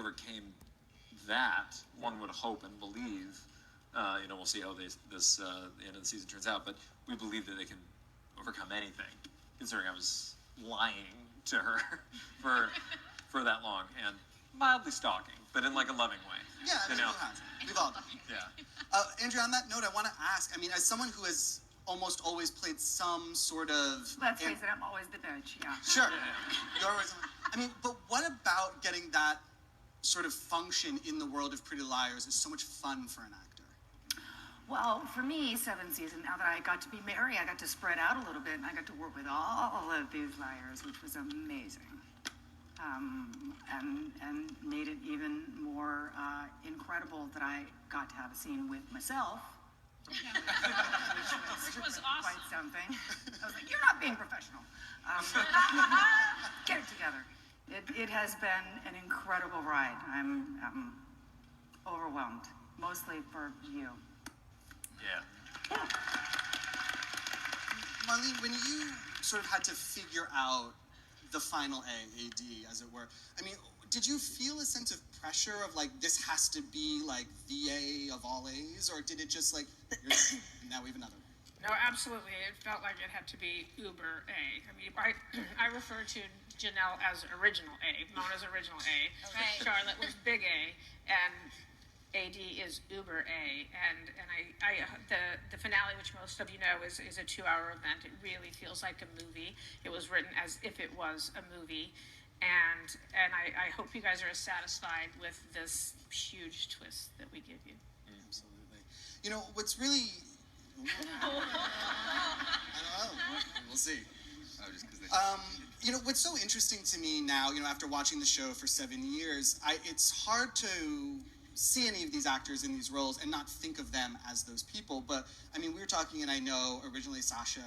overcame that, one would hope and believe. We'll see how the end of the season turns out, but we believe that they can overcome anything, considering I was lying to her for that long and mildly stalking, but in like a loving way. Yeah, I mean, we've all done. Yeah. Andrea, on that note, I want to ask, I mean, as someone who has almost always played some sort of... Let's face it, I'm always the bitch, yeah. Sure. You're always... I mean, but what about getting that sort of function in the world of Pretty Liars is so much fun for an actor? Well, for me, 7th season, now that I got to be Mary, I got to spread out a little bit, and I got to work with all of these liars, which was amazing. And made it even more incredible that I got to have a scene with myself. Which was awesome. Quite something. I was like, you're not being professional. Get it together. It has been an incredible ride. I'm overwhelmed, mostly for you. Yeah. Marlene, when you sort of had to figure out the final AD, as it were, I mean, did you feel a sense of pressure of like, this has to be like the A of all A's, or did it just like, now we have another one? No, absolutely. It felt like it had to be uber A. I mean, I refer to Janelle as original A, Mona's original A. Right. Charlotte was big A, and AD is uber A. And the finale, which most of you know, is a 2-hour event. It really feels like a movie. It was written as if it was a movie. And I hope you guys are as satisfied with this huge twist that we give you. Absolutely. You know, what's really... I don't know. We'll see. Oh, just because you know, what's so interesting to me now, you know, after watching the show for 7 years, it's hard to see any of these actors in these roles and not think of them as those people. But, I mean, we were talking, and I know originally, Sasha,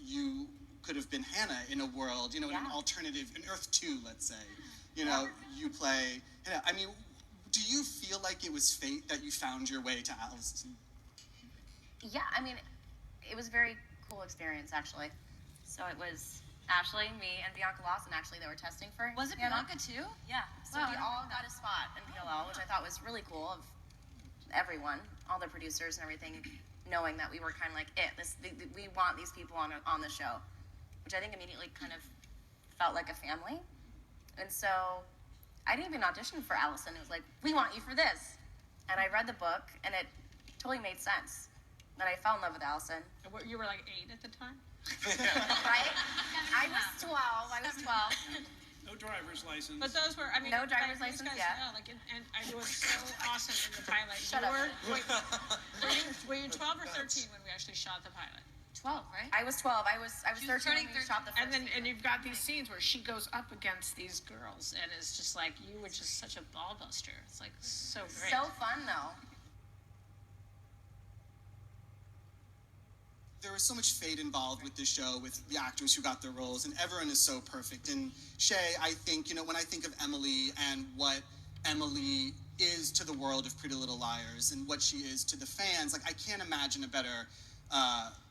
you could have been Hannah in a world, you know, in an alternative, in Earth 2, let's say. You know, you play, I mean, do you feel like it was fate that you found your way to Allison? Yeah, I mean, it was a very cool experience, actually. So it was Ashley, me, and Bianca Lawson, actually, that were testing for Was it Hannah. Bianca, too? Yeah, so we all got a spot in PLL, which I thought was really cool of everyone, all the producers and everything, knowing that we were kind of like we want these people on the show, which I think immediately kind of felt like a family. And so I didn't even audition for Allison. It was like, we want you for this. And I read the book, and it totally made sense. And I fell in love with Allison. You were like 8 at the time? Right? I was 12. No driver's license. But those were, I mean, no driver's license guys, yet. Yeah, and it was so awesome in the pilot. Shut up. Were you 12 or 13 when we actually shot the pilot? 12, right? I was 12. I was 13 when we shot the first and you've got these scenes where she goes up against these girls, and it's just like, you were just such a ball buster. It's like so great. So fun, though. There was so much fate involved with this show, with the actors who got their roles, and everyone is so perfect. And Shay, I think, you know, when I think of Emily and what Emily is to the world of Pretty Little Liars and what she is to the fans, like, I can't imagine a better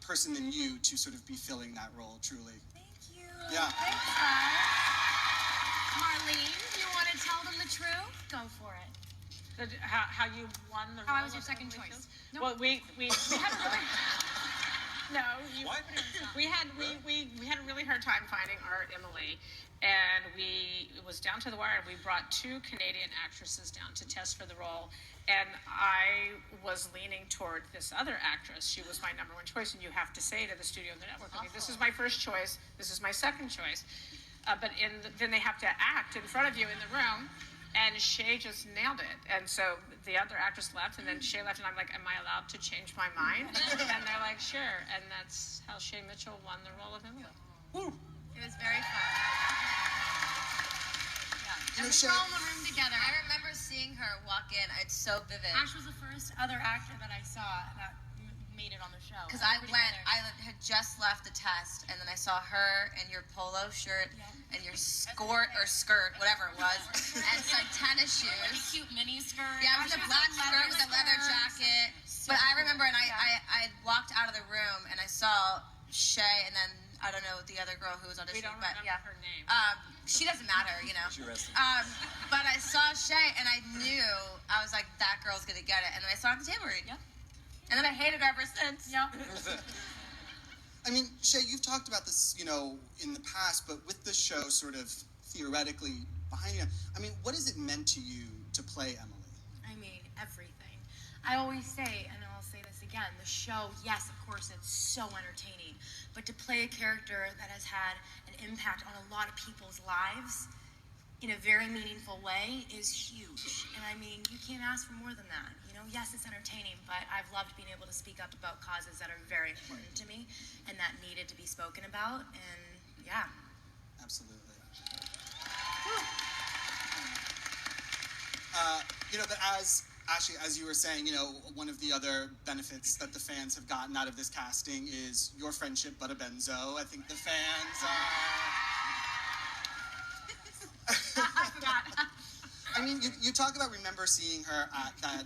person than you to sort of be filling that role, truly. Thank you. Yeah. Thanks, Marlene, you want to tell them the truth? Go for it. How you won the role? How I was your second choice. Nope. Well, we had a really... No, we had a really hard time finding our Emily, and it was down to the wire. We brought 2 Canadian actresses down to test for the role, and I was leaning toward this other actress. She was my number 1 choice, and you have to say to the studio and the network, okay, this is my first choice, this is my second choice, but then they have to act in front of you in the room. And Shay just nailed it. And so the other actress left, and then Shay left, and I'm like, am I allowed to change my mind? And they're like, sure. And that's how Shay Mitchell won the role of Emily. Woo. It was very fun. Yeah. You know, And we were all in the room together. I remember seeing her walk in. It's so vivid. Ash was the first other actor that I saw that made it on the show. Because I had just left the test, and then I saw her in your polo shirt and your skirt, whatever it was, and some tennis shoes. Like a cute mini skirt. Yeah, it was a black skirt with a leather jacket. So but I remember, and I walked out of the room, and I saw Shay, and then I don't know the other girl who was auditioning. We don't remember her name. She doesn't matter, you know. She rested. But I saw Shay, and knew, I was like, that girl's gonna get it. And then I saw it at the table read. Yep. And then I hated her ever since. Yep. I mean, Shay, you've talked about this, you know, in the past, but with the show sort of theoretically behind you, I mean, what has it meant to you to play Emily? I mean, everything. I always say, and I'll say this again, the show, yes, of course, it's so entertaining, but to play a character that has had an impact on a lot of people's lives in a very meaningful way is huge. And I mean, you can't ask for more than that. You know, yes, it's entertaining, but I've loved being able to speak up about causes that are very important to me and that needed to be spoken about. And yeah. Absolutely. You know, but as Ashley, as you were saying, you know, one of the other benefits that the fans have gotten out of this casting is your friendship, Butta Benzo. I think the fans I forgot. I mean, you talk about remember seeing her at that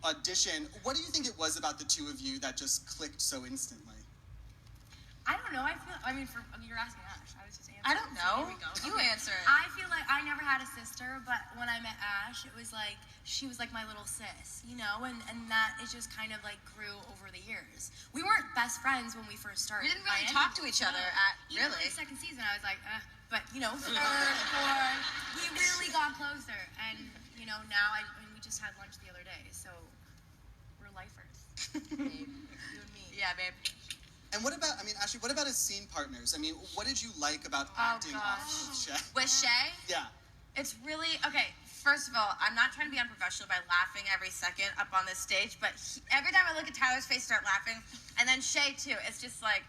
audition. What do you think it was about the two of you that just clicked so instantly? I don't know. You're asking Ash. I was just answering. I don't know. So here we go. You Okay. answer it. I feel like I never had a sister, but when I met Ash, it was like she was like my little sis, you know, and that it just kind of like grew over the years. We weren't best friends when we first started. We didn't by really any talk to means, each other no. at Even really. the second season, I was like, but you know, third, fourth, we really got closer, and you know, now we just had lunch the other day, so we're lifers. Babe, you and me. Yeah, babe. And what about, I mean, Ashley, what about as scene partners? I mean, what did you like about acting off of Shay? With Shay, Yeah. it's really okay. First of all, I'm not trying to be unprofessional by laughing every second up on this stage, but every time I look at Tyler's face, start laughing, and then Shay too. It's just like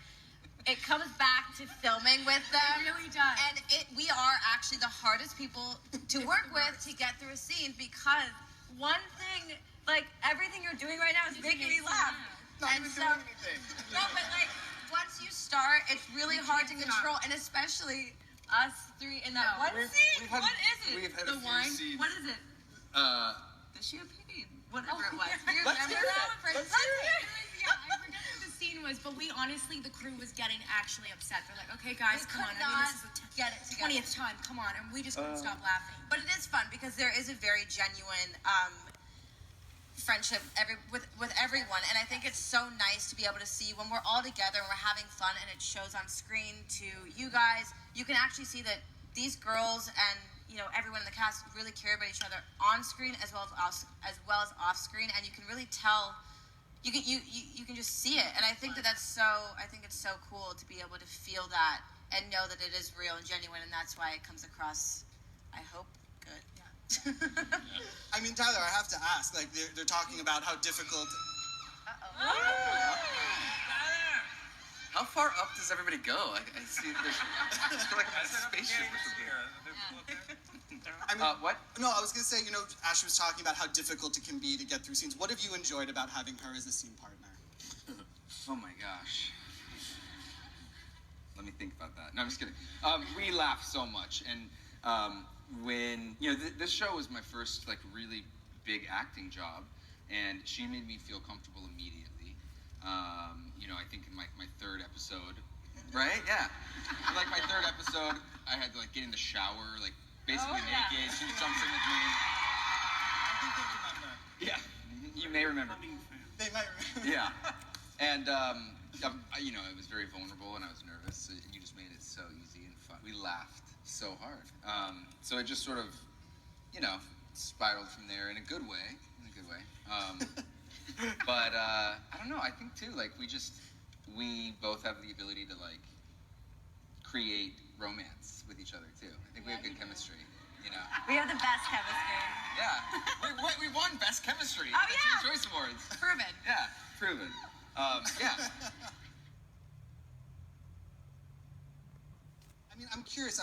it comes back to filming with them. It really does. And we are actually the hardest people to work with to get through a scene because one thing, like everything you're doing right now is making me laugh. Not And even so- doing anything. No, but like once you start, it's really hard to control, and especially us three in that one scene. What is it? We've had The a few wine. scenes. What is it? The champagne. Whatever it was. Do you Let's remember hear that? it. Let's hear it. Yeah, I forget what the scene was, but we honestly, the crew was getting actually upset. They're like, okay, guys, We come on. could I mean, not this is the get it together. 20th time. Come on. And we just couldn't stop laughing. But it is fun because there is a very genuine friendship with everyone, and I think it's so nice to be able to see when we're all together and we're having fun, and it shows on screen to you guys. You can actually see that these girls and you know everyone in the cast really care about each other on screen as well as off screen, and you can really tell. You can just see it, and I think it's so cool to be able to feel that and know that it is real and genuine, and that's why it comes across, I hope, good. I mean, Tyler, I have to ask, like, they're talking about how difficult... How far up does everybody go? I see there's I feel like I'm in a spaceship or something. I mean, What? No, I was going to say, you know, Ashley was talking about how difficult it can be to get through scenes. What have you enjoyed about having her as a scene partner? Oh my gosh. Let me think about that. No, I'm just kidding. We laugh so much, and when you know this show was my first like really big acting job, and she made me feel comfortable immediately. You know, I think in my third episode, right? Yeah. In, like my third episode, I had to like get in the shower, like basically naked. She jumps in with me. I think they remember. Yeah, you may remember. They might remember. Yeah, and you know, I was very vulnerable and I was nervous. So you just made it so easy and fun. We laughed so hard. So it just sort of, you know, spiraled from there in a good way. But I don't know. I think too, like we both have the ability to like create romance with each other too. I think we have good chemistry. You know. We have the best chemistry. Yeah. We won best chemistry Oh, at the yeah. Teen Choice Awards. Proven. Yeah, proven. Yeah. I mean, I'm curious.